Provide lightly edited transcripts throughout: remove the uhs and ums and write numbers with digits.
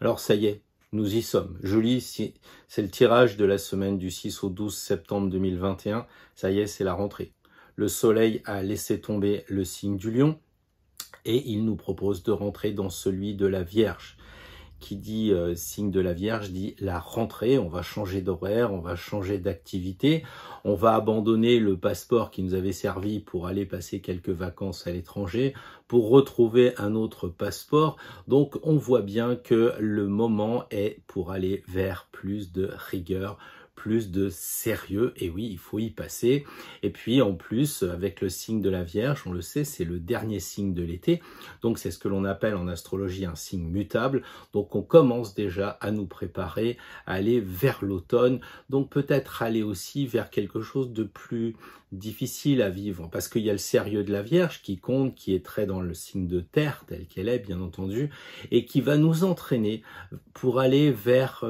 Alors ça y est, nous y sommes. Je lis, c'est le tirage de la semaine du 6 au 12 septembre 2021. Ça y est, c'est la rentrée. Le soleil a laissé tomber le signe du lion et il nous propose de rentrer dans celui de la Vierge. Qui dit signe de la Vierge dit la rentrée, on va changer d'horaire, on va changer d'activité, on va abandonner le passeport qui nous avait servi pour aller passer quelques vacances à l'étranger, pour retrouver un autre passeport. Donc on voit bien que le moment est pour aller vers plus de rigueur, plus de sérieux, et oui, il faut y passer. Et puis en plus, avec le signe de la Vierge, on le sait, c'est le dernier signe de l'été, donc c'est ce que l'on appelle en astrologie un signe mutable, donc on commence déjà à nous préparer à aller vers l'automne, donc peut-être aller aussi vers quelque chose de plus difficile à vivre, parce qu'il y a le sérieux de la Vierge qui compte, qui est très dans le signe de terre, tel qu'elle est bien entendu, et qui va nous entraîner pour aller vers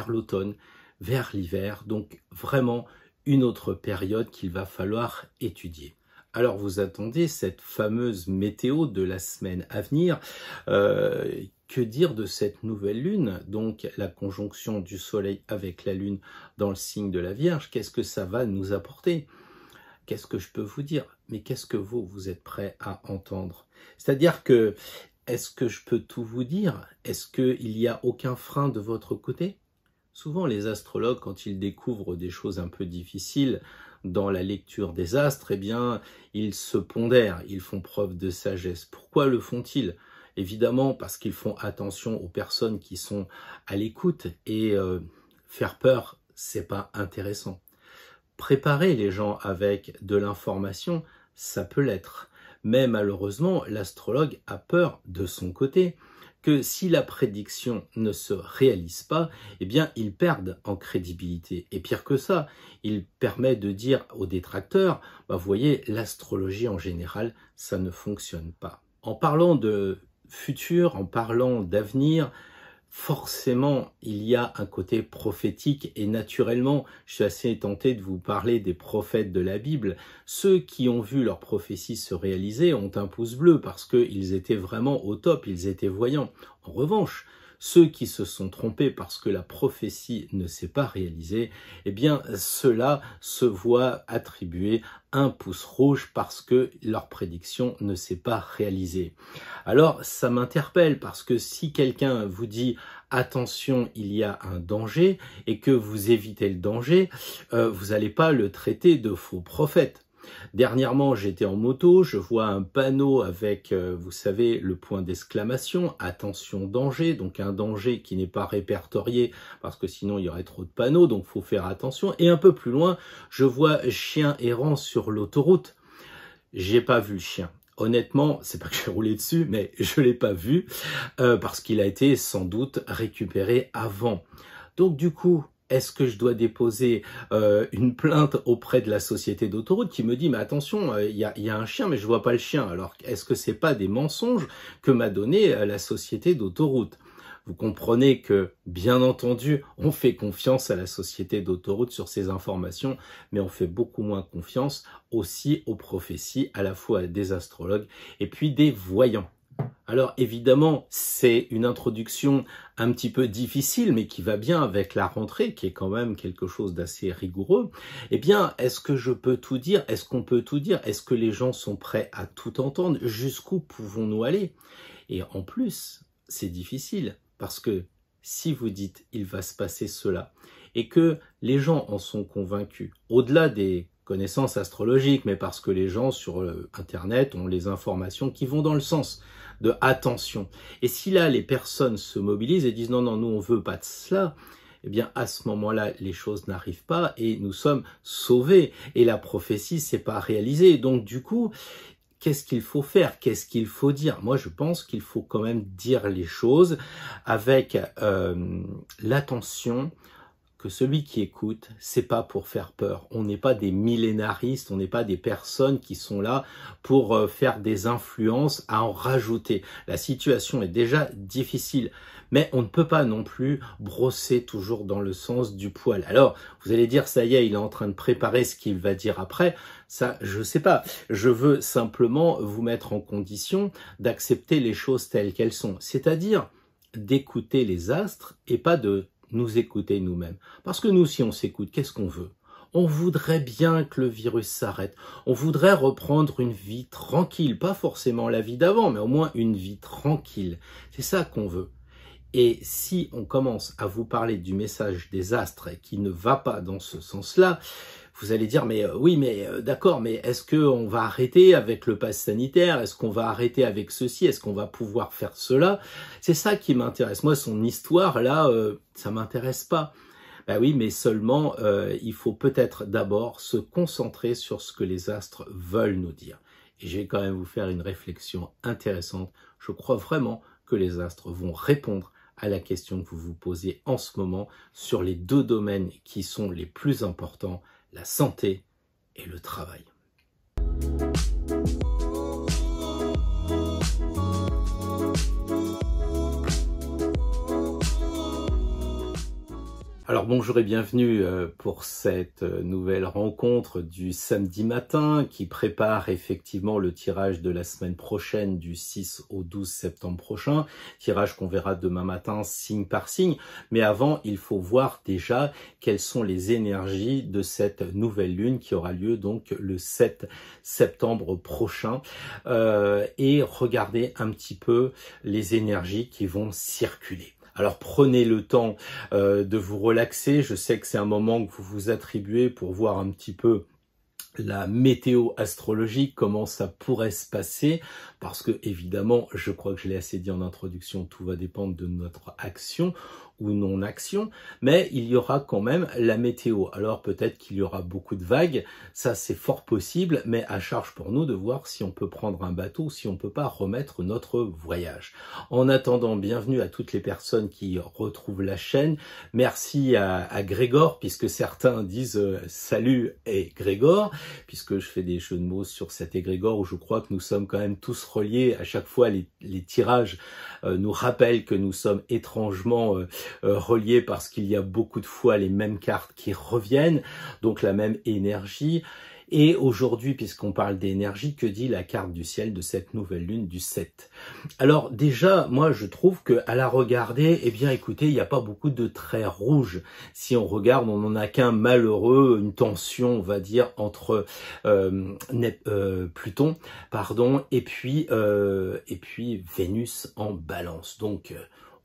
l'automne, vers l'hiver, donc vraiment une autre période qu'il va falloir étudier. Alors vous attendez cette fameuse météo de la semaine à venir. Que dire de cette nouvelle lune, donc la conjonction du soleil avec la lune dans le signe de la Vierge? Qu'est-ce que ça va nous apporter? Qu'est-ce que je peux vous dire? Mais qu'est-ce que vous êtes prêts à entendre? C'est-à-dire que, est-ce que je peux tout vous dire? Est-ce qu'il n'y a aucun frein de votre côté? Souvent, les astrologues, quand ils découvrent des choses un peu difficiles dans la lecture des astres, eh bien, ils se pondèrent, ils font preuve de sagesse. Pourquoi le font-ils? Évidemment, parce qu'ils font attention aux personnes qui sont à l'écoute et faire peur, c'est pas intéressant. Préparer les gens avec de l'information, ça peut l'être. Mais malheureusement, l'astrologue a peur de son côté que si la prédiction ne se réalise pas, eh bien, ils perdent en crédibilité. Et pire que ça, il permet de dire aux détracteurs, bah, vous voyez, l'astrologie en général, ça ne fonctionne pas. En parlant de futur, en parlant d'avenir, forcément, il y a un côté prophétique et naturellement, je suis assez tenté de vous parler des prophètes de la Bible. Ceux qui ont vu leurs prophéties se réaliser ont un pouce bleu parce qu'ils étaient vraiment au top, ils étaient voyants. En revanche, ceux qui se sont trompés parce que la prophétie ne s'est pas réalisée, eh bien, ceux-là se voient attribuer un pouce rouge parce que leur prédiction ne s'est pas réalisée. Alors, ça m'interpelle parce que si quelqu'un vous dit « attention, il y a un danger » et que vous évitez le danger, vous n'allez pas le traiter de faux prophète. Dernièrement, j'étais en moto, je vois un panneau avec, vous savez, le point d'exclamation, attention danger, donc un danger qui n'est pas répertorié parce que sinon il y aurait trop de panneaux, donc il faut faire attention. Et un peu plus loin, je vois chien errant sur l'autoroute. J'ai pas vu le chien. Honnêtement, c'est pas que j'ai roulé dessus, mais je l'ai pas vu parce qu'il a été sans doute récupéré avant. Donc du coup, est-ce que je dois déposer une plainte auprès de la société d'autoroute qui me dit « mais attention, il y a un chien, mais je vois pas le chien ». Alors, est-ce que c'est pas des mensonges que m'a donné la société d'autoroute? Vous comprenez que, bien entendu, on fait confiance à la société d'autoroute sur ces informations, mais on fait beaucoup moins confiance aussi aux prophéties, à la fois des astrologues et puis des voyants. Alors évidemment, c'est une introduction un petit peu difficile, mais qui va bien avec la rentrée, qui est quand même quelque chose d'assez rigoureux. Eh bien, est-ce que je peux tout dire? Est-ce qu'on peut tout dire? Est-ce que les gens sont prêts à tout entendre? Jusqu'où pouvons-nous aller? Et en plus, c'est difficile, parce que si vous dites « il va se passer cela », et que les gens en sont convaincus, au-delà des connaissances astrologiques, mais parce que les gens sur Internet ont les informations qui vont dans le sens de attention. Et si là, les personnes se mobilisent et disent non, non, nous, on veut pas de cela, eh bien, à ce moment-là, les choses n'arrivent pas et nous sommes sauvés. Et la prophétie, c'est pas réalisé. Donc, du coup, qu'est-ce qu'il faut faire? Qu'est-ce qu'il faut dire? Moi, je pense qu'il faut quand même dire les choses avec l'attention que celui qui écoute, c'est pas pour faire peur. On n'est pas des millénaristes, on n'est pas des personnes qui sont là pour faire des influences à en rajouter. La situation est déjà difficile, mais on ne peut pas non plus brosser toujours dans le sens du poil. Alors, vous allez dire, ça y est, il est en train de préparer ce qu'il va dire après. Ça, je sais pas. Je veux simplement vous mettre en condition d'accepter les choses telles qu'elles sont. C'est-à-dire, d'écouter les astres et pas de nous écouter nous-mêmes. Parce que nous, si on s'écoute, qu'est-ce qu'on veut? On voudrait bien que le virus s'arrête. On voudrait reprendre une vie tranquille. Pas forcément la vie d'avant, mais au moins une vie tranquille. C'est ça qu'on veut. Et si on commence à vous parler du message des astres qui ne va pas dans ce sens-là, vous allez dire, mais oui, mais d'accord, mais est-ce qu'on va arrêter avec le pass sanitaire? Est-ce qu'on va arrêter avec ceci? Est-ce qu'on va pouvoir faire cela? C'est ça qui m'intéresse. Moi, son histoire, là, ça m'intéresse pas. Ben oui, mais seulement, il faut peut-être d'abord se concentrer sur ce que les astres veulent nous dire. Et je vais quand même vous faire une réflexion intéressante. Je crois vraiment que les astres vont répondre à la question que vous vous posez en ce moment sur les deux domaines qui sont les plus importants, la santé et le travail. Alors bonjour et bienvenue pour cette nouvelle rencontre du samedi matin qui prépare effectivement le tirage de la semaine prochaine du 6 au 12 septembre prochain, tirage qu'on verra demain matin signe par signe, mais avant il faut voir déjà quelles sont les énergies de cette nouvelle lune qui aura lieu donc le 7 septembre prochain et regarder un petit peu les énergies qui vont circuler. Alors prenez le temps de vous relaxer, je sais que c'est un moment que vous vous attribuez pour voir un petit peu la météo astrologique, comment ça pourrait se passer, parce que évidemment, je crois que je l'ai assez dit en introduction, tout va dépendre de notre action ou non-action, mais il y aura quand même la météo. Alors peut-être qu'il y aura beaucoup de vagues, ça c'est fort possible, mais à charge pour nous de voir si on peut prendre un bateau ou si on peut pas remettre notre voyage. En attendant, bienvenue à toutes les personnes qui retrouvent la chaîne. Merci à Grégor, puisque certains disent salut et Grégor, puisque je fais des jeux de mots sur cet égrégore où je crois que nous sommes quand même tous reliés. À chaque fois, les tirages nous rappellent que nous sommes étrangement reliés parce qu'il y a beaucoup de fois les mêmes cartes qui reviennent, donc la même énergie. Et aujourd'hui, puisqu'on parle d'énergie, que dit la carte du ciel de cette nouvelle lune du 7? Alors déjà, moi je trouve que à la regarder, eh bien écoutez, il n'y a pas beaucoup de traits rouges. Si on regarde, on n'en a qu'un malheureux, une tension, on va dire, entre Pluton, pardon, et puis Vénus en balance. Donc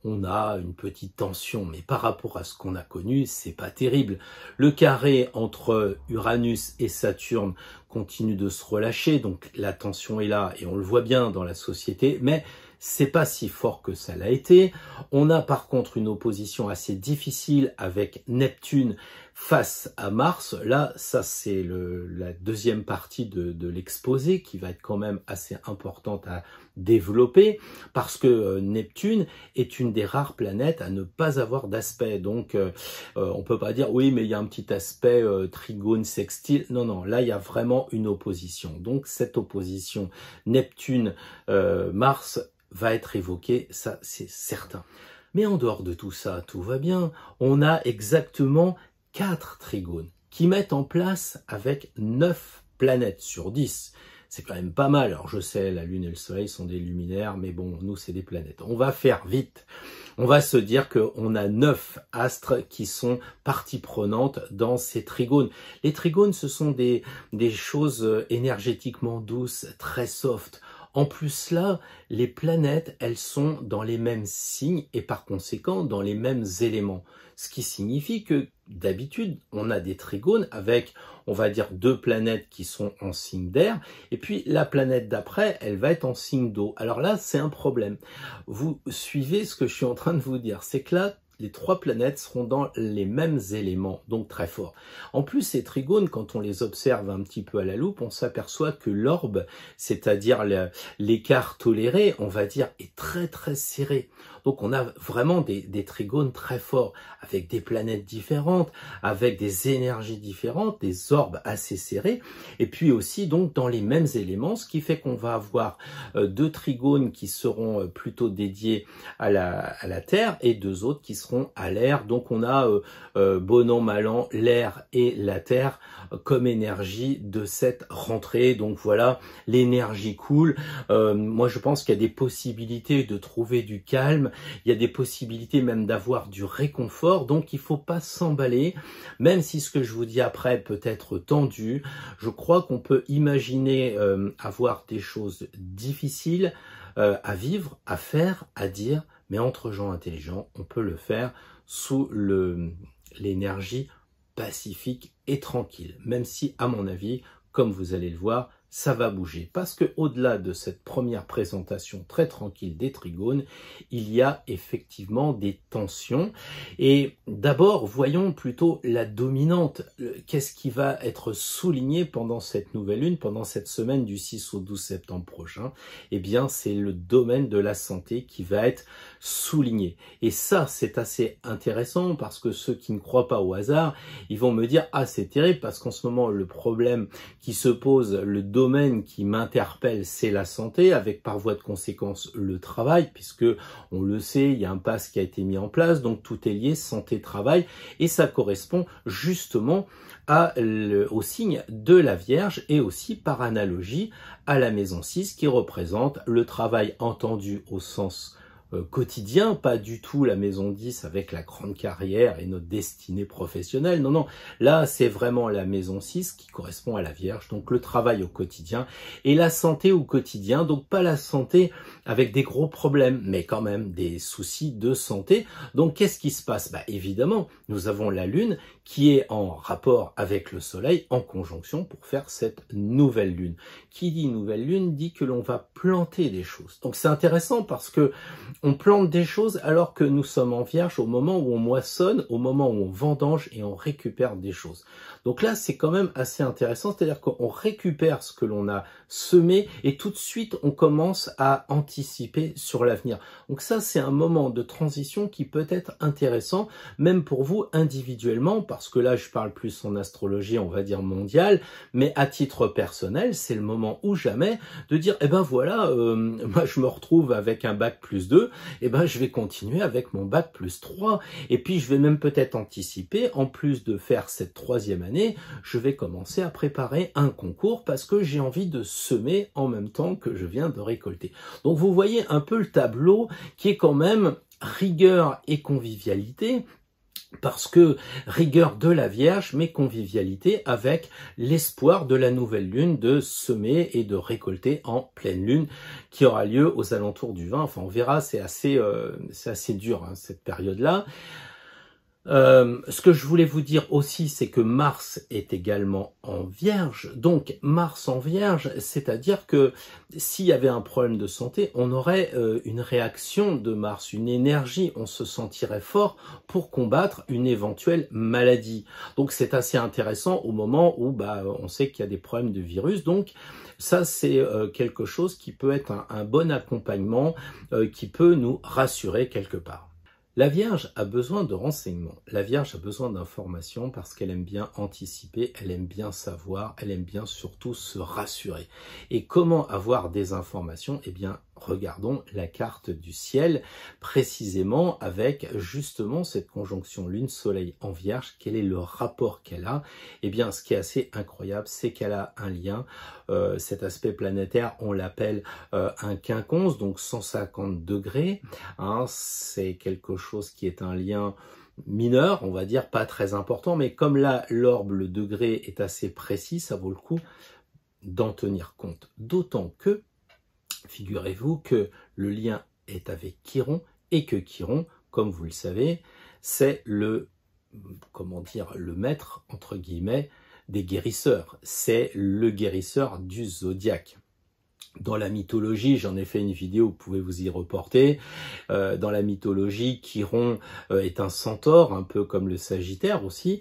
on a une petite tension, mais par rapport à ce qu'on a connu, c'est pas terrible. Le carré entre Uranus et Saturne continue de se relâcher, donc la tension est là et on le voit bien dans la société, mais c'est pas si fort que ça l'a été. On a par contre une opposition assez difficile avec Neptune face à Mars. Là, ça c'est la deuxième partie de l'exposé qui va être quand même assez importante à développer parce que Neptune est une des rares planètes à ne pas avoir d'aspect. Donc on peut pas dire oui mais il y a un petit aspect trigone sextile. Non, non, là il y a vraiment une opposition. Donc cette opposition Neptune-Mars va être évoquée, ça c'est certain. Mais en dehors de tout ça, tout va bien. On a exactement 4 trigones qui mettent en place avec 9 planètes sur 10. C'est quand même pas mal. Alors je sais, la Lune et le Soleil sont des luminaires, mais bon, nous c'est des planètes. On va faire vite. On va se dire qu'on a 9 astres qui sont partie prenante dans ces trigones. Les trigones, ce sont des choses énergétiquement douces, très soft. En plus là, les planètes, elles sont dans les mêmes signes et par conséquent dans les mêmes éléments. Ce qui signifie que d'habitude, on a des trigones avec, on va dire, 2 planètes qui sont en signe d'air et puis la planète d'après, elle va être en signe d'eau. Alors là, c'est un problème. Vous suivez ce que je suis en train de vous dire, c'est que là, les 3 planètes seront dans les mêmes éléments, donc très forts. En plus, ces trigones, quand on les observe un petit peu à la loupe, on s'aperçoit que l'orbe, c'est-à-dire l'écart toléré, on va dire, est très très serré. Donc on a vraiment des trigones très forts, avec des planètes différentes, avec des énergies différentes, des orbes assez serrés, et puis aussi donc dans les mêmes éléments, ce qui fait qu'on va avoir 2 trigones qui seront plutôt dédiés à la Terre, et 2 autres qui seront à l'air. Donc on a bon an, mal an, l'air et la Terre comme énergie de cette rentrée. Donc voilà, l'énergie coule. Moi je pense qu'il y a des possibilités de trouver du calme, calme, il y a des possibilités même d'avoir du réconfort, donc il faut pas s'emballer, même si ce que je vous dis après peut être tendu. Je crois qu'on peut imaginer avoir des choses difficiles à vivre, à faire, à dire, mais entre gens intelligents, on peut le faire sous l'énergie pacifique et tranquille, même si, à mon avis, comme vous allez le voir, ça va bouger. Parce que au-delà de cette première présentation très tranquille des trigones, il y a effectivement des tensions. Et d'abord, voyons plutôt la dominante. Qu'est-ce qui va être souligné pendant cette nouvelle lune, pendant cette semaine du 6 au 12 septembre prochain? Eh bien, c'est le domaine de la santé qui va être souligné. Et ça, c'est assez intéressant parce que ceux qui ne croient pas au hasard, ils vont me dire « Ah, c'est terrible parce qu'en ce moment, le problème qui se pose, le domaine qui m'interpelle, c'est la santé, avec par voie de conséquence le travail, puisque on le sait, il y a un pass qui a été mis en place, donc tout est lié, santé, travail, et ça correspond justement au signe de la Vierge et aussi par analogie à la maison 6 qui représente le travail entendu au sens quotidien, pas du tout la maison 10 avec la grande carrière et notre destinée professionnelle. Non, non, là c'est vraiment la maison 6 qui correspond à la Vierge, donc le travail au quotidien et la santé au quotidien, donc pas la santé avec des gros problèmes, mais quand même des soucis de santé. Donc qu'est-ce qui se passe? Bah évidemment, nous avons la Lune qui est en rapport avec le Soleil, en conjonction pour faire cette nouvelle Lune. Qui dit nouvelle Lune dit que l'on va planter des choses. Donc c'est intéressant parce que on plante des choses alors que nous sommes en Vierge au moment où on moissonne, au moment où on vendange et on récupère des choses. Donc là, c'est quand même assez intéressant, c'est-à-dire qu'on récupère ce que l'on a semé et tout de suite, on commence à anticiper sur l'avenir. Donc ça, c'est un moment de transition qui peut être intéressant, même pour vous individuellement, parce que là, je parle plus en astrologie, on va dire mondiale, mais à titre personnel, c'est le moment ou jamais de dire, eh ben voilà, moi je me retrouve avec un bac plus 2, eh ben je vais continuer avec mon bac plus 3, et puis je vais même peut-être anticiper, en plus de faire cette troisième année, je vais commencer à préparer un concours parce que j'ai envie de semer en même temps que je viens de récolter. Donc vous voyez un peu le tableau qui est quand même rigueur et convivialité, parce que rigueur de la Vierge, mais convivialité avec l'espoir de la nouvelle lune de semer et de récolter en pleine lune qui aura lieu aux alentours du 20. Enfin, on verra, c'est assez dur hein, cette période-là. Ce que je voulais vous dire aussi, c'est que Mars est également en Vierge. Donc Mars en Vierge, c'est-à-dire que s'il y avait un problème de santé, on aurait une réaction de Mars, une énergie, on se sentirait fort pour combattre une éventuelle maladie. Donc c'est assez intéressant au moment où on sait qu'il y a des problèmes de virus. Donc ça, c'est quelque chose qui peut être un bon accompagnement, qui peut nous rassurer quelque part. La Vierge a besoin de renseignements, la Vierge a besoin d'informations parce qu'elle aime bien anticiper, elle aime bien savoir, elle aime bien surtout se rassurer. Et comment avoir des informations? Eh bien, regardons la carte du ciel, précisément avec justement cette conjonction Lune-Soleil en Vierge. Quel est le rapport qu'elle a? Eh bien, ce qui est assez incroyable, c'est qu'elle a un lien. Cet aspect planétaire, on l'appelle un quinconce, donc 150 degrés. Hein, c'est quelque chose qui est un lien mineur, on va dire, pas très important, mais comme là, l'orbe, le degré est assez précis, ça vaut le coup d'en tenir compte. D'autant que figurez-vous que le lien est avec Chiron et que Chiron, comme vous le savez, c'est le maître, entre guillemets, des guérisseurs. C'est le guérisseur du zodiaque. Dans la mythologie, j'en ai fait une vidéo, vous pouvez vous y reporter. Dans la mythologie, Chiron est un centaure, un peu comme le Sagittaire aussi,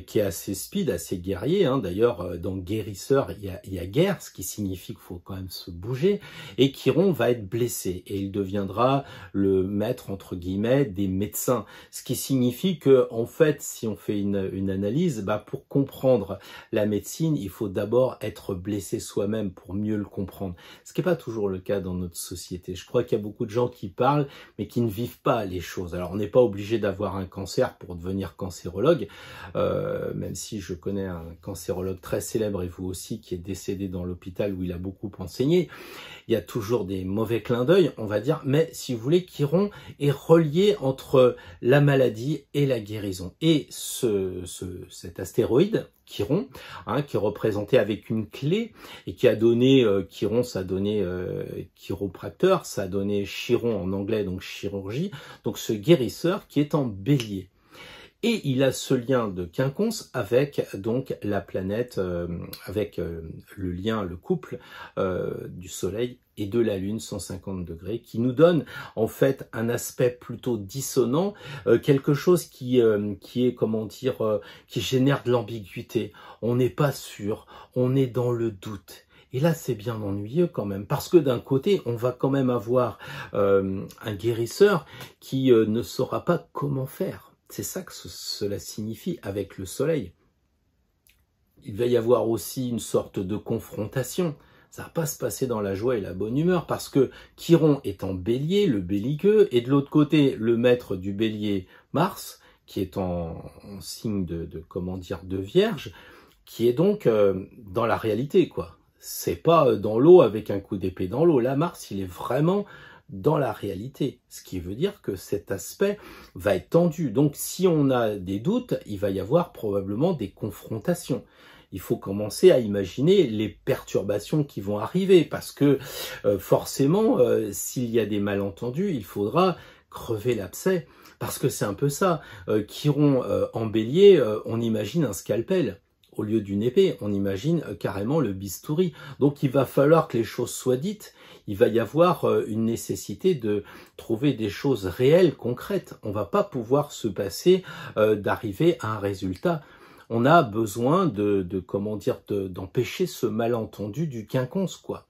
qui est assez speed, assez guerrier. Hein. D'ailleurs, dans guérisseur, il y a guerre, ce qui signifie qu'il faut quand même se bouger. Et Chiron va être blessé et il deviendra le maître, entre guillemets, des médecins. Ce qui signifie que, en fait, si on fait une analyse, pour comprendre la médecine, il faut d'abord être blessé soi-même pour mieux le comprendre. comprendre. Ce qui n'est pas toujours le cas dans notre société. Je crois qu'il y a beaucoup de gens qui parlent, mais qui ne vivent pas les choses. Alors, on n'est pas obligé d'avoir un cancer pour devenir cancérologue, même si je connais un cancérologue très célèbre, et vous aussi, qui est décédé dans l'hôpital où il a beaucoup enseigné. Il y a toujours des mauvais clins d'œil, on va dire, mais si vous voulez, Chiron est relié entre la maladie et la guérison. Et cet astéroïde, Chiron, qui est représenté avec une clé et qui a donné, Chiron, ça a donné chiropracteur, ça a donné chiron en anglais, donc chirurgie, donc ce guérisseur qui est en bélier. Et il a ce lien de quinconce avec donc la planète, avec le lien, le couple du Soleil et de la Lune 150 degrés, qui nous donne en fait un aspect plutôt dissonant, quelque chose qui est, comment dire, qui génère de l'ambiguïté. On n'est pas sûr, on est dans le doute. Et là, c'est bien ennuyeux quand même, parce que d'un côté, on va quand même avoir un guérisseur qui ne saura pas comment faire. C'est ça que cela signifie avec le soleil. Il va y avoir aussi une sorte de confrontation. Ça ne va pas se passer dans la joie et la bonne humeur parce que Chiron est en bélier, le belliqueux, et de l'autre côté, le maître du bélier, Mars, qui est en signe comment dire, de vierge, qui est donc dans la réalité, quoi. C'est pas dans l'eau avec un coup d'épée dans l'eau. Là, Mars, il est vraiment dans la réalité, ce qui veut dire que cet aspect va être tendu. Donc si on a des doutes, il va y avoir probablement des confrontations. Il faut commencer à imaginer les perturbations qui vont arriver, parce que forcément, s'il y a des malentendus, il faudra crever l'abcès, parce que c'est un peu ça. Chiron en bélier, on imagine un scalpel. Au lieu d'une épée, on imagine carrément le bistouri. Donc il va falloir que les choses soient dites. Il va y avoir une nécessité de trouver des choses réelles, concrètes. On ne va pas pouvoir se passer d'arriver à un résultat. On a besoin comment dire, d'empêcher ce malentendu du quinconce, quoi.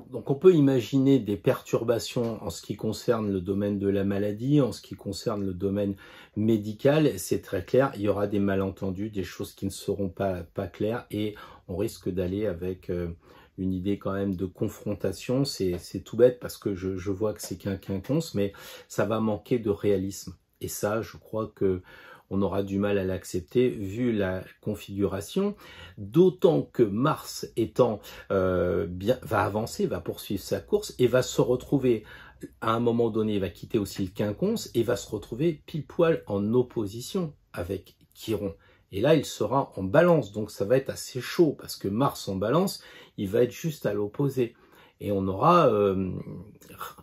Donc on peut imaginer des perturbations en ce qui concerne le domaine de la maladie, en ce qui concerne le domaine médical, c'est très clair, il y aura des malentendus, des choses qui ne seront pas claires, et on risque d'aller avec une idée quand même de confrontation. C'est tout bête parce que je vois que c'est qu'un quinconce, mais ça va manquer de réalisme. Et ça, je crois que on aura du mal à l'accepter vu la configuration, d'autant que Mars étant va avancer, va poursuivre sa course et va se retrouver à un moment donné, il va quitter aussi le quinconce et va se retrouver pile poil en opposition avec Chiron. Et là, il sera en balance, donc ça va être assez chaud parce que Mars en balance, il va être juste à l'opposé. Et on aura,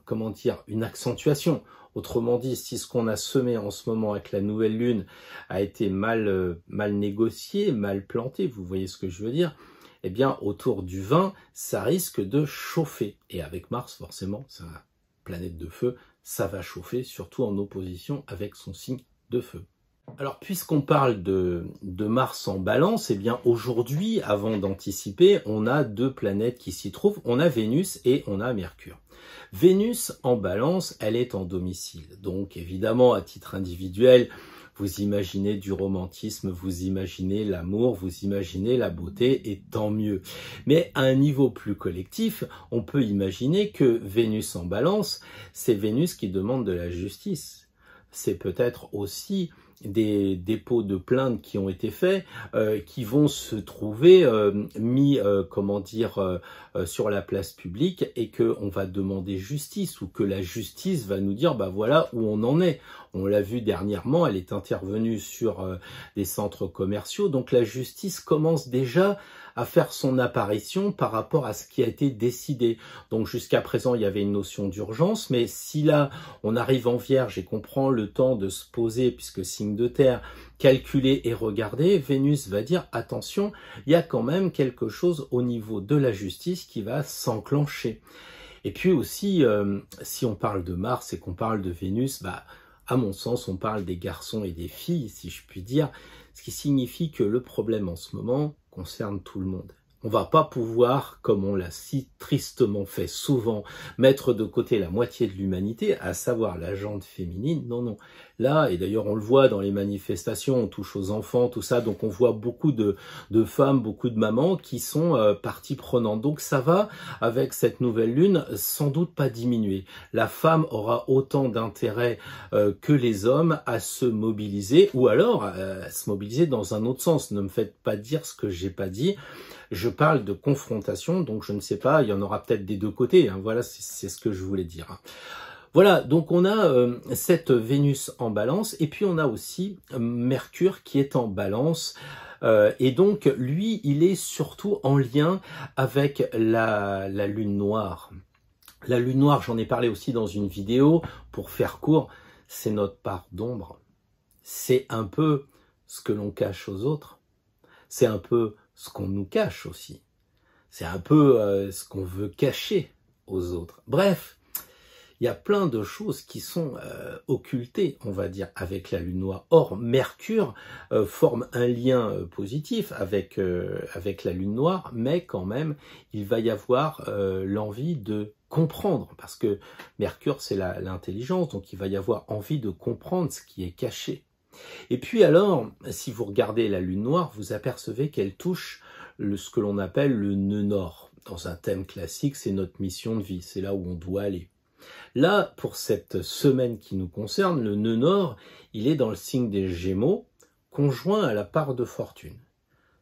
comment dire, une accentuation. Autrement dit, si ce qu'on a semé en ce moment avec la nouvelle lune a été mal négocié, mal planté, vous voyez ce que je veux dire, eh bien, autour du 20, ça risque de chauffer. Et avec Mars, forcément, c'est une planète de feu, ça va chauffer, surtout en opposition avec son signe de feu. Alors, puisqu'on parle de Mars en balance, eh bien aujourd'hui, avant d'anticiper, on a deux planètes qui s'y trouvent. On a Vénus et on a Mercure. Vénus en balance, elle est en domicile. Donc évidemment, à titre individuel, vous imaginez du romantisme, vous imaginez l'amour, vous imaginez la beauté, et tant mieux. Mais à un niveau plus collectif, on peut imaginer que Vénus en balance, c'est Vénus qui demande de la justice. C'est peut-être aussi des dépôts de plaintes qui ont été faits, qui vont se trouver mis, comment dire, sur la place publique, et qu'on va demander justice, ou que la justice va nous dire, bah voilà où on en est. On l'a vu dernièrement, elle est intervenue sur des centres commerciaux, donc la justice commence déjà à faire son apparition par rapport à ce qui a été décidé. Donc jusqu'à présent, il y avait une notion d'urgence, mais si là, on arrive en Vierge et qu'on prend le temps de se poser, puisque signe de terre, calculer et regarder, Vénus va dire, attention, il y a quand même quelque chose au niveau de la justice qui va s'enclencher. Et puis aussi, si on parle de Mars et qu'on parle de Vénus, bah, à mon sens, on parle des garçons et des filles, si je puis dire, ce qui signifie que le problème en ce moment concerne tout le monde. On va pas pouvoir, comme on l'a si tristement fait souvent, mettre de côté la moitié de l'humanité, à savoir la gente féminine. Non, non. Là, et d'ailleurs on le voit dans les manifestations, on touche aux enfants, tout ça, donc on voit beaucoup de femmes, beaucoup de mamans qui sont partie prenante. Donc ça va, avec cette nouvelle lune, sans doute pas diminuer. La femme aura autant d'intérêt que les hommes à se mobiliser, ou alors à se mobiliser dans un autre sens. Ne me faites pas dire ce que j'ai pas dit. Je parle de confrontation, donc je ne sais pas, il y en aura peut-être des deux côtés. Hein. Voilà, c'est ce que je voulais dire. Hein. Voilà, donc on a cette Vénus en balance, et puis on a aussi Mercure qui est en balance, et donc lui, il est surtout en lien avec la lune noire. La lune noire, j'en ai parlé aussi dans une vidéo, pour faire court, c'est notre part d'ombre. C'est un peu ce que l'on cache aux autres, c'est un peu ce qu'on nous cache aussi, c'est un peu ce qu'on veut cacher aux autres. Bref, il y a plein de choses qui sont occultées, on va dire, avec la lune noire. Or, Mercure forme un lien positif avec la lune noire, mais quand même, il va y avoir l'envie de comprendre, parce que Mercure, c'est l'intelligence, donc il va y avoir envie de comprendre ce qui est caché. Et puis alors, si vous regardez la lune noire, vous apercevez qu'elle touche ce que l'on appelle le nœud nord. Dans un thème classique, c'est notre mission de vie, c'est là où on doit aller. Là, pour cette semaine qui nous concerne, le nœud nord, il est dans le signe des Gémeaux, conjoint à la part de fortune.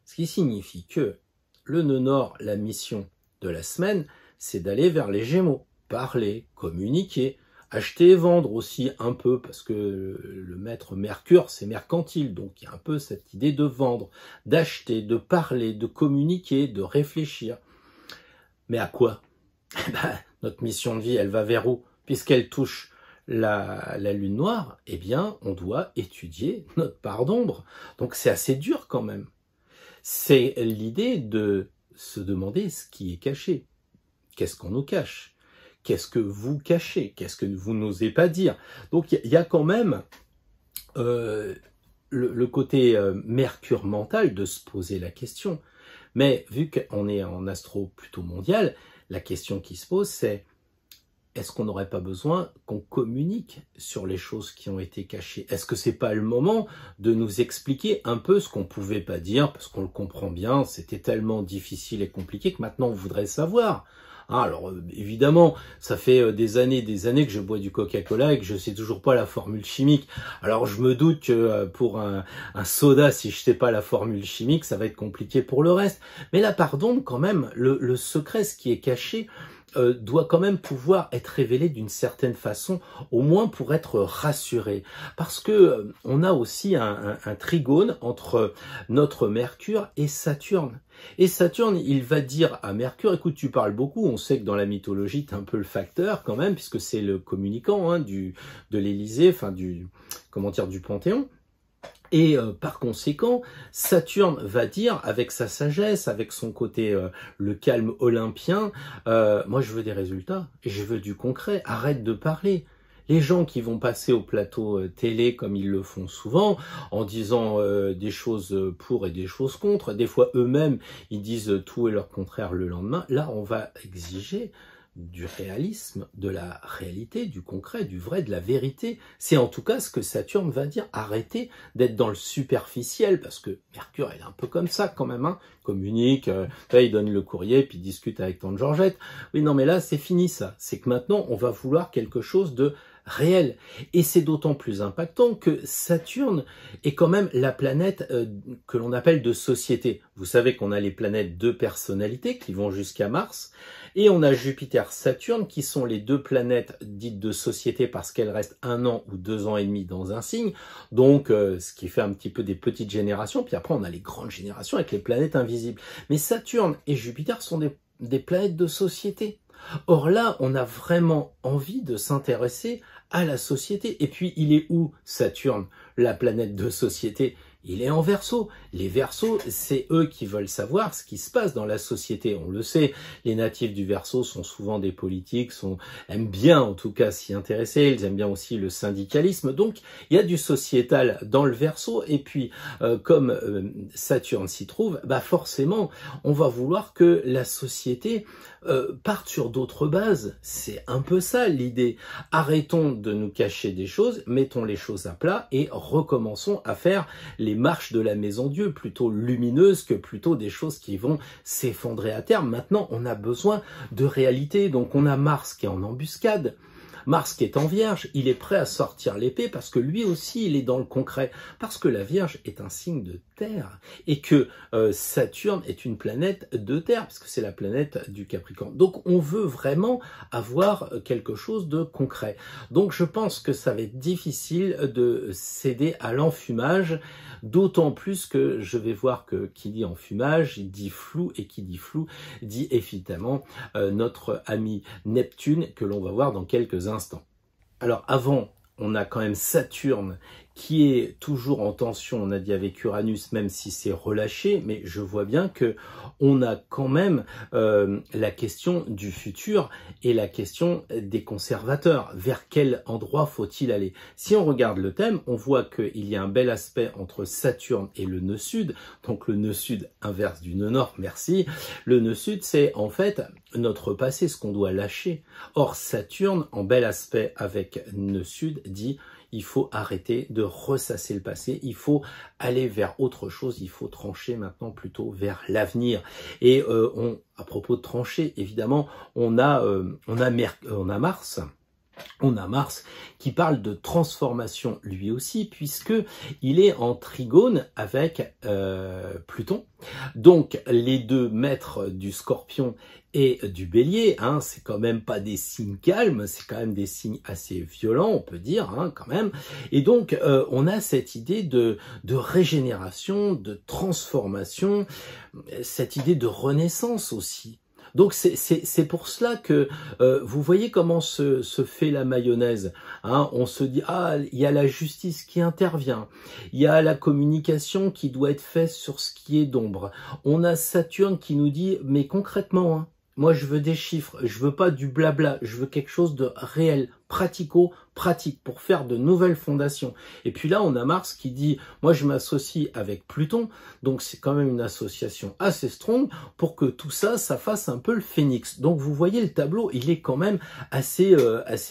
Ce qui signifie que le nœud nord, la mission de la semaine, c'est d'aller vers les Gémeaux, parler, communiquer, acheter et vendre aussi un peu, parce que le maître Mercure, c'est mercantile, donc il y a un peu cette idée de vendre, d'acheter, de parler, de communiquer, de réfléchir. Mais à quoi? Notre mission de vie, elle va vers où? Puisqu'elle touche la lune noire, eh bien, on doit étudier notre part d'ombre. Donc c'est assez dur quand même. C'est l'idée de se demander ce qui est caché. Qu'est-ce qu'on nous cache? Qu'est-ce que vous cachez? Qu'est-ce que vous n'osez pas dire? Donc il y a quand même le côté Mercure mental de se poser la question. Mais vu qu'on est en astro plutôt mondial, la question qui se pose, c'est est-ce qu'on n'aurait pas besoin qu'on communique sur les choses qui ont été cachées? Est-ce que c'est pas le moment de nous expliquer un peu ce qu'on pouvait pas dire, parce qu'on le comprend bien, c'était tellement difficile et compliqué que maintenant on voudrait savoir. Alors évidemment, ça fait des années que je bois du Coca-Cola et que je sais toujours pas la formule chimique. Alors je me doute que pour un soda, si je sais pas la formule chimique, ça va être compliqué pour le reste. Mais là, pardon, quand même, le secret, ce qui est caché, doit quand même pouvoir être révélé d'une certaine façon, au moins pour être rassuré. Parce que on a aussi un trigone entre notre Mercure et Saturne. Et Saturne, il va dire à Mercure, écoute, tu parles beaucoup, on sait que dans la mythologie, tu es un peu le facteur quand même, puisque c'est le communicant hein, de l'Élysée, enfin du Panthéon. Et par conséquent, Saturne va dire, avec sa sagesse, avec son côté le calme olympien, moi je veux des résultats, je veux du concret, arrête de parler. Les gens qui vont passer au plateau télé comme ils le font souvent, en disant des choses pour et des choses contre, des fois eux-mêmes ils disent tout et leur contraire le lendemain, là on va exiger du réalisme, de la réalité, du concret, du vrai, de la vérité. C'est en tout cas ce que Saturne va dire. Arrêtez d'être dans le superficiel, parce que Mercure, elle est un peu comme ça quand même, hein. Communique, là il donne le courrier, puis il discute avec Tante Georgette. Oui, non mais là c'est fini ça. C'est que maintenant on va vouloir quelque chose de réel. Et c'est d'autant plus impactant que Saturne est quand même la planète que l'on appelle de société. Vous savez qu'on a les planètes de personnalité qui vont jusqu'à Mars, et on a Jupiter-Saturne qui sont les deux planètes dites de société parce qu'elles restent 1 an ou 2 ans et demi dans un signe, donc ce qui fait un petit peu des petites générations, puis après on a les grandes générations avec les planètes invisibles. Mais Saturne et Jupiter sont des planètes de société. Or là, on a vraiment envie de s'intéresser à la société. Et puis, il est où Saturne, la planète de société? Il est en Verseau. Les Verseaux, c'est eux qui veulent savoir ce qui se passe dans la société. On le sait, les natifs du Verseau sont souvent des politiques, aiment bien en tout cas s'y intéresser, ils aiment bien aussi le syndicalisme. Donc, il y a du sociétal dans le Verseau. Et puis, comme Saturne s'y trouve, bah forcément, on va vouloir que la société partent sur d'autres bases. C'est un peu ça l'idée. Arrêtons de nous cacher des choses, mettons les choses à plat et recommençons à faire les marches de la maison Dieu, plutôt lumineuses que plutôt des choses qui vont s'effondrer à terme. Maintenant, on a besoin de réalité. Donc on a Mars qui est en embuscade. Mars qui est en Vierge, il est prêt à sortir l'épée parce que lui aussi il est dans le concret, parce que la Vierge est un signe de terre et que Saturne est une planète de terre parce que c'est la planète du Capricorne. Donc on veut vraiment avoir quelque chose de concret. Donc je pense que ça va être difficile de céder à l'enfumage, d'autant plus que je vais voir que qui dit enfumage, il dit flou, et qui dit flou dit évidemment notre ami Neptune que l'on va voir dans quelques instants. Alors avant, on a quand même Saturne qui est toujours en tension, on a dit avec Uranus, même si c'est relâché, mais je vois bien que on a quand même la question du futur et la question des conservateurs. Vers quel endroit faut-il aller? Si on regarde le thème, on voit qu'il y a un bel aspect entre Saturne et le nœud sud, donc le nœud sud inverse du nœud nord, merci. Le nœud sud, c'est en fait notre passé, ce qu'on doit lâcher. Or, Saturne, en bel aspect avec nœud sud, dit il faut arrêter de ressasser le passé, il faut aller vers autre chose, il faut trancher maintenant plutôt vers l'avenir. Et à propos de trancher, évidemment, on a Mars. On a Mars qui parle de transformation lui aussi, puisque il est en trigone avec Pluton. Donc les deux maîtres du Scorpion et du Bélier, hein, c'est quand même pas des signes calmes, c'est quand même des signes assez violents, on peut dire, hein, quand même. Et donc on a cette idée de régénération, de transformation, cette idée de renaissance aussi. Donc c'est pour cela que vous voyez comment se fait la mayonnaise. Hein, on se dit, ah, il y a la justice qui intervient, il y a la communication qui doit être faite sur ce qui est d'ombre. On a Saturne qui nous dit, mais concrètement, hein, moi je veux des chiffres, je veux pas du blabla, je veux quelque chose de réel, pratico-pratique pour faire de nouvelles fondations. Et puis là, on a Mars qui dit, moi je m'associe avec Pluton, donc c'est quand même une association assez strong pour que tout ça, ça fasse un peu le phénix. Donc vous voyez le tableau, il est quand même assez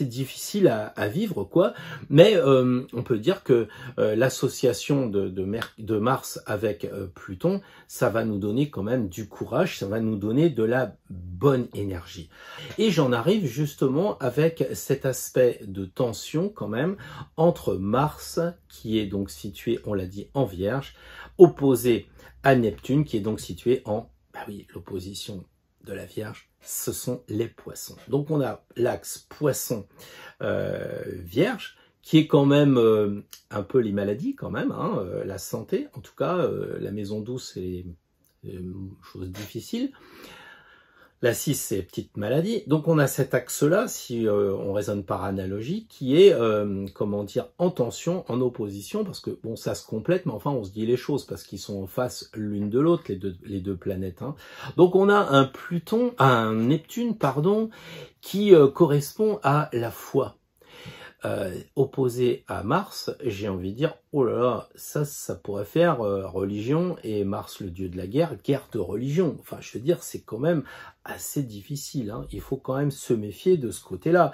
difficile à vivre, quoi. Mais on peut dire que l'association de Mars avec Pluton, ça va nous donner quand même du courage, ça va nous donner de la bonne énergie. Et j'en arrive justement avec cet aspect de tension quand même entre Mars, qui est donc situé, on l'a dit, en Vierge, opposé à Neptune, qui est donc situé en, bah oui, l'opposition de la Vierge, ce sont les poissons. Donc on a l'axe poisson-Vierge, qui est quand même un peu les maladies quand même, hein, la santé, en tout cas, la maison douce, c'est les choses difficiles. La 6, c'est petite maladie. Donc on a cet axe-là, si on raisonne par analogie, qui est, comment dire, en tension, en opposition, parce que bon, ça se complète, mais enfin on se dit les choses, parce qu'ils sont en face l'une de l'autre, les deux planètes. Hein. Donc on a un Neptune, pardon, qui correspond à la foi. Opposé à Mars, j'ai envie de dire, oh là là, ça pourrait faire religion, et Mars, le dieu de la guerre de religion. Enfin, je veux dire, c'est quand même assez difficile, hein. Il faut quand même se méfier de ce côté-là.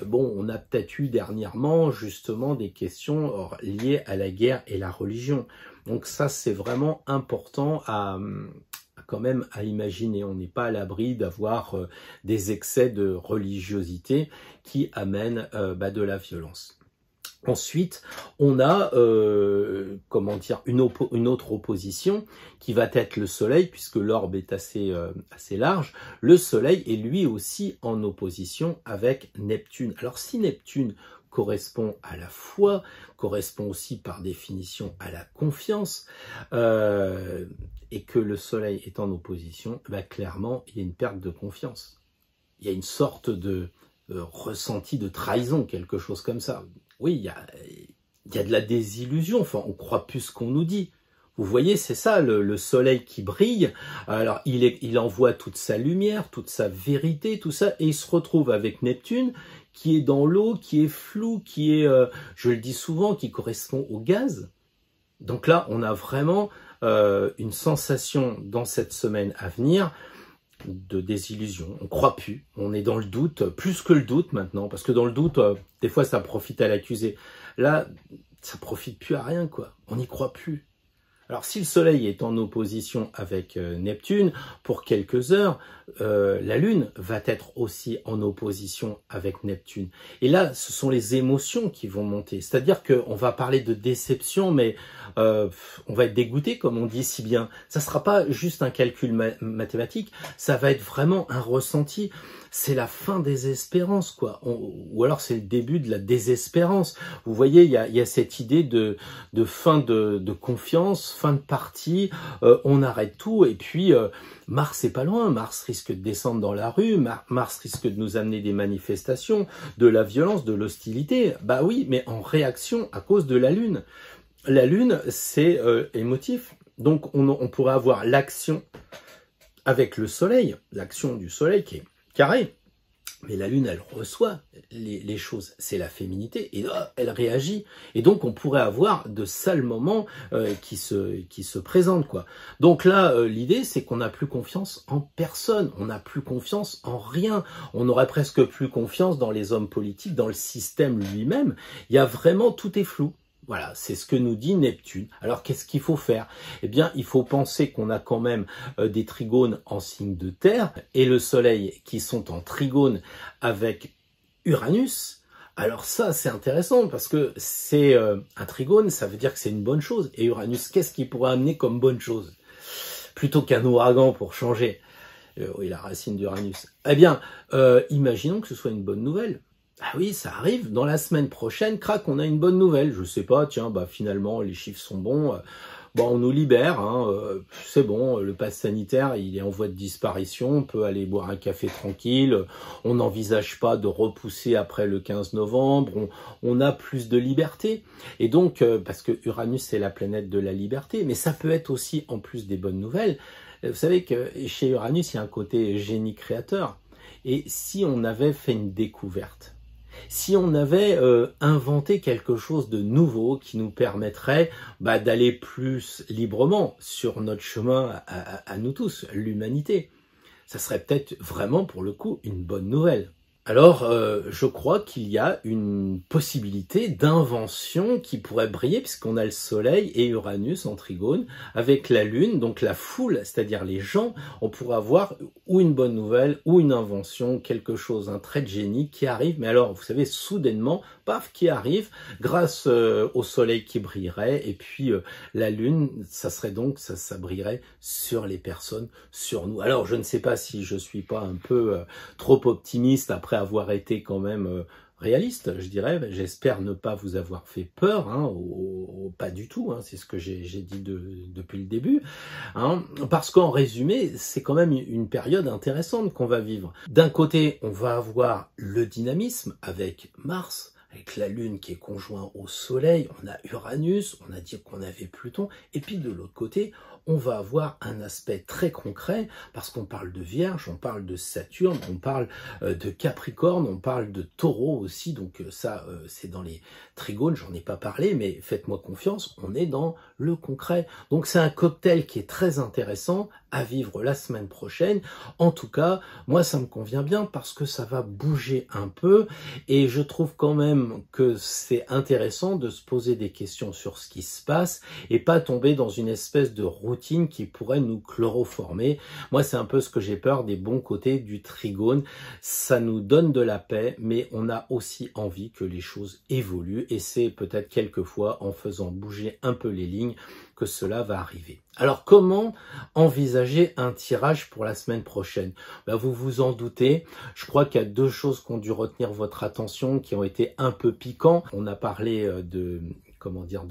Bon, on a peut-être eu dernièrement, justement, des questions liées à la guerre et la religion. Donc ça, c'est vraiment important quand même à imaginer. On n'est pas à l'abri d'avoir des excès de religiosité qui amènent de la violence. Ensuite, on a comment dire, une autre opposition qui va être le Soleil, puisque l'orbe est assez large. Le Soleil est lui aussi en opposition avec Neptune. Alors si Neptune correspond à la foi, correspond aussi par définition à la confiance, et que le Soleil est en opposition, clairement, il y a une perte de confiance. Il y a une sorte de ressenti de trahison, quelque chose comme ça. Oui, il y a de la désillusion, enfin, on croit plus ce qu'on nous dit. Vous voyez, c'est ça, le soleil qui brille. Alors, il envoie toute sa lumière, toute sa vérité, tout ça, et il se retrouve avec Neptune, qui est dans l'eau, qui est flou, qui est, je le dis souvent, qui correspond au gaz. Donc là, on a vraiment une sensation dans cette semaine à venir de désillusion. On croit plus. On est dans le doute, plus que le doute maintenant, parce que dans le doute, des fois, ça profite à l'accusé. Là, ça profite plus à rien, quoi. On n'y croit plus. Alors, si le Soleil est en opposition avec Neptune, pour quelques heures, la Lune va être aussi en opposition avec Neptune. Et là, ce sont les émotions qui vont monter. C'est-à-dire qu'on va parler de déception, mais on va être dégoûté, comme on dit si bien. Ça ne sera pas juste un calcul mathématique, ça va être vraiment un ressenti. C'est la fin des espérances, quoi. Ou alors c'est le début de la désespérance. Vous voyez, il y a cette idée de fin de confiance, fin de partie, on arrête tout, et puis Mars est pas loin, Mars risque de descendre dans la rue, Mars risque de nous amener des manifestations, de la violence, de l'hostilité. Bah oui, mais en réaction à cause de la Lune. La Lune, c'est émotif, donc on pourrait avoir l'action avec le Soleil, l'action du Soleil qui est carré. Mais la Lune, elle reçoit les choses, c'est la féminité, et elle réagit. Et donc, on pourrait avoir de sales moments qui se présentent, quoi. Donc là, l'idée, c'est qu'on n'a plus confiance en personne, on n'a plus confiance en rien. On aurait presque plus confiance dans les hommes politiques, dans le système lui-même. Il y a vraiment, tout est flou. Voilà, c'est ce que nous dit Neptune. Alors, qu'est-ce qu'il faut faire? Eh bien, il faut penser qu'on a quand même des trigones en signe de terre et le Soleil qui sont en trigone avec Uranus. Alors ça, c'est intéressant parce que c'est un trigone, ça veut dire que c'est une bonne chose. Et Uranus, qu'est-ce qu'il pourrait amener comme bonne chose? Plutôt qu'un ouragan pour changer. Oui, la racine d'Uranus. Eh bien, imaginons que ce soit une bonne nouvelle. Ah oui, ça arrive, dans la semaine prochaine, crac, on a une bonne nouvelle. Je sais pas, tiens, bah finalement, les chiffres sont bons. Bon, on nous libère, hein, c'est bon, le pass sanitaire, il est en voie de disparition, on peut aller boire un café tranquille, on n'envisage pas de repousser après le 15 novembre, on a plus de liberté. Et donc, parce que Uranus, c'est la planète de la liberté, mais ça peut être aussi, en plus des bonnes nouvelles, vous savez que chez Uranus, il y a un côté génie créateur. Et si on avait fait une découverte, si on avait inventé quelque chose de nouveau qui nous permettrait d'aller plus librement sur notre chemin à nous tous, l'humanité, ça serait peut-être vraiment pour le coup une bonne nouvelle. Alors, je crois qu'il y a une possibilité d'invention qui pourrait briller puisqu'on a le Soleil et Uranus en trigone avec la Lune, donc la foule, c'est-à-dire les gens, on pourrait avoir ou une bonne nouvelle ou une invention, quelque chose, un trait de génie qui arrive, mais alors, vous savez, soudainement, paf, qui arrive grâce au Soleil qui brillerait et puis la Lune, ça serait donc, ça brillerait sur les personnes, sur nous. Alors, je ne sais pas si je suis pas un peu trop optimiste après avoir été quand même réaliste, je dirais. J'espère ne pas vous avoir fait peur, hein, pas du tout, hein, c'est ce que j'ai dit depuis le début, hein, parce qu'en résumé, c'est quand même une période intéressante qu'on va vivre. D'un côté, on va avoir le dynamisme avec Mars, avec la Lune qui est conjoint au Soleil, on a Uranus, on a dit qu'on avait Pluton, et puis de l'autre côté, on va avoir un aspect très concret, parce qu'on parle de Vierge, on parle de Saturne, on parle de Capricorne, on parle de Taureau aussi, donc ça, c'est dans les trigones, j'en ai pas parlé, mais faites-moi confiance, on est dans le concret. Donc c'est un cocktail qui est très intéressant à vivre la semaine prochaine. En tout cas, moi, ça me convient bien parce que ça va bouger un peu, et je trouve quand même que c'est intéressant de se poser des questions sur ce qui se passe, et pas tomber dans une espèce de routine qui pourrait nous chloroformer. Moi, c'est un peu ce que j'ai peur des bons côtés du trigone. Ça nous donne de la paix, mais on a aussi envie que les choses évoluent, et c'est peut-être quelquefois en faisant bouger un peu les lignes que cela va arriver. Alors, comment envisager un tirage pour la semaine prochaine? Vous vous en doutez, je crois qu'il y a deux choses qui ont dû retenir votre attention, qui ont été un peu piquants. On a parlé de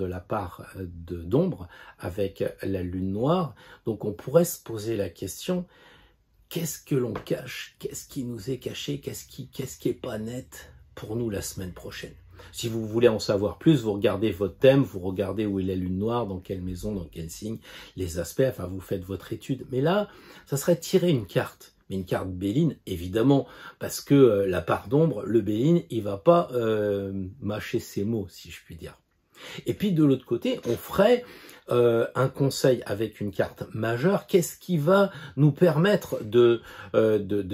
la part d'ombre avec la lune noire. Donc on pourrait se poser la question, qu'est-ce que l'on cache? Qu'est-ce qui nous est caché? Qu'est-ce qui est pas net pour nous la semaine prochaine? Si vous voulez en savoir plus, vous regardez votre thème, vous regardez où est la lune noire, dans quelle maison, dans quel signe, les aspects, enfin vous faites votre étude. Mais là, ça serait tirer une carte. Mais une carte Béline, évidemment, parce que la part d'ombre, le Béline, il va pas mâcher ses mots, si je puis dire. Et puis de l'autre côté, on ferait un conseil avec une carte majeure, qu'est-ce qui va nous permettre de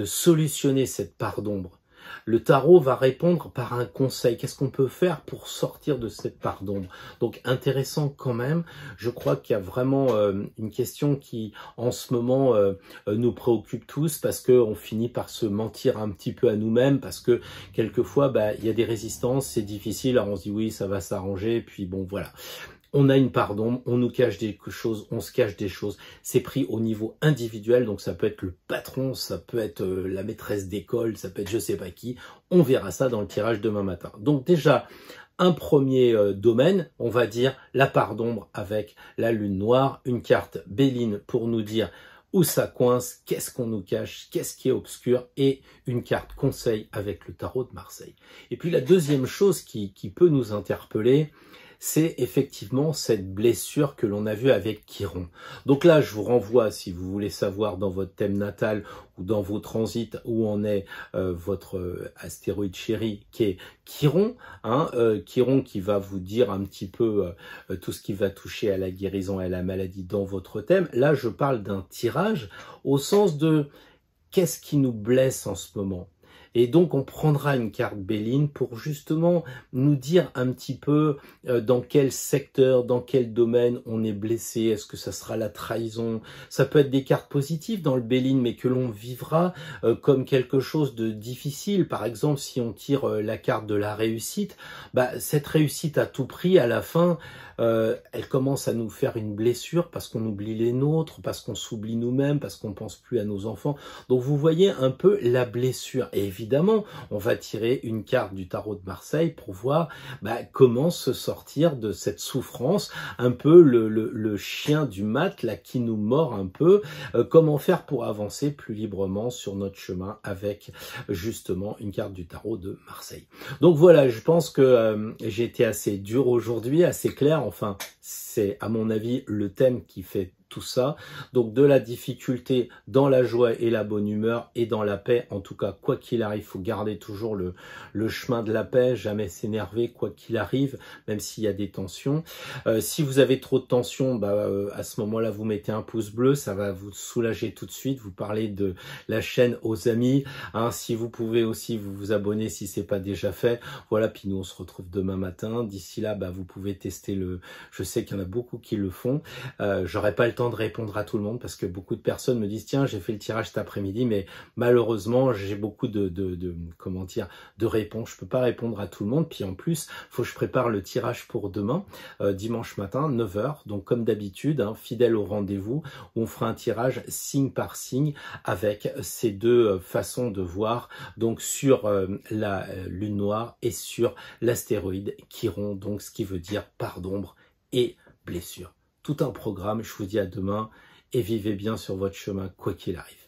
solutionner cette part d'ombre? Le tarot va répondre par un conseil. Qu'est-ce qu'on peut faire pour sortir de cette part d'ombre? Donc intéressant quand même. Je crois qu'il y a vraiment une question qui en ce moment nous préoccupe tous, parce qu'on finit par se mentir un petit peu à nous-mêmes, parce que quelquefois il y a des résistances, c'est difficile, alors on se dit oui ça va s'arranger, puis bon voilà. On a une part d'ombre, on nous cache des choses, on se cache des choses. C'est pris au niveau individuel, donc ça peut être le patron, ça peut être la maîtresse d'école, ça peut être je sais pas qui. On verra ça dans le tirage demain matin. Donc déjà, un premier domaine, on va dire la part d'ombre avec la lune noire, une carte Béline pour nous dire où ça coince, qu'est-ce qu'on nous cache, qu'est-ce qui est obscur, et une carte conseil avec le tarot de Marseille. Et puis la deuxième chose qui peut nous interpeller, c'est effectivement cette blessure que l'on a vue avec Chiron. Donc là, je vous renvoie, si vous voulez savoir dans votre thème natal ou dans vos transits où en est votre astéroïde chéri, qui est Chiron, Chiron qui va vous dire un petit peu tout ce qui va toucher à la guérison et à la maladie dans votre thème. Là, je parle d'un tirage au sens de qu'est-ce qui nous blesse en ce moment. Et donc, on prendra une carte Béline pour justement nous dire un petit peu dans quel secteur, dans quel domaine on est blessé. Est-ce que ça sera la trahison? Ça peut être des cartes positives dans le Béline, mais que l'on vivra comme quelque chose de difficile. Par exemple, si on tire la carte de la réussite, cette réussite à tout prix, à la fin, elle commence à nous faire une blessure parce qu'on oublie les nôtres, parce qu'on s'oublie nous-mêmes, parce qu'on pense plus à nos enfants. Donc, vous voyez un peu la blessure. Et évidemment, on va tirer une carte du tarot de Marseille pour voir comment se sortir de cette souffrance, un peu le chien du mat là qui nous mord un peu, comment faire pour avancer plus librement sur notre chemin avec justement une carte du tarot de Marseille. Donc voilà, je pense que j'ai été assez dur aujourd'hui, assez clair, enfin c'est à mon avis le thème qui fait tout ça, donc de la difficulté dans la joie et la bonne humeur et dans la paix. En tout cas, quoi qu'il arrive, il faut garder toujours le chemin de la paix, jamais s'énerver quoi qu'il arrive, même s'il y a des tensions. Si vous avez trop de tensions, à ce moment-là, vous mettez un pouce bleu, ça va vous soulager tout de suite. Vous parlez de la chaîne aux amis, si vous pouvez aussi vous abonner si c'est pas déjà fait. Voilà, puis nous on se retrouve demain matin. D'ici là, vous pouvez tester je sais qu'il y en a beaucoup qui le font. J'aurai pas le temps de répondre à tout le monde parce que beaucoup de personnes me disent tiens j'ai fait le tirage cet après-midi mais malheureusement j'ai beaucoup comment dire de réponses, je peux pas répondre à tout le monde, puis en plus faut que je prépare le tirage pour demain dimanche matin 9 h, donc comme d'habitude fidèle au rendez-vous, on fera un tirage signe par signe avec ces deux façons de voir, donc sur la lune noire et sur l'astéroïde Chiron, donc ce qui veut dire part d'ombre et blessure. Tout un programme, je vous dis à demain et vivez bien sur votre chemin quoi qu'il arrive.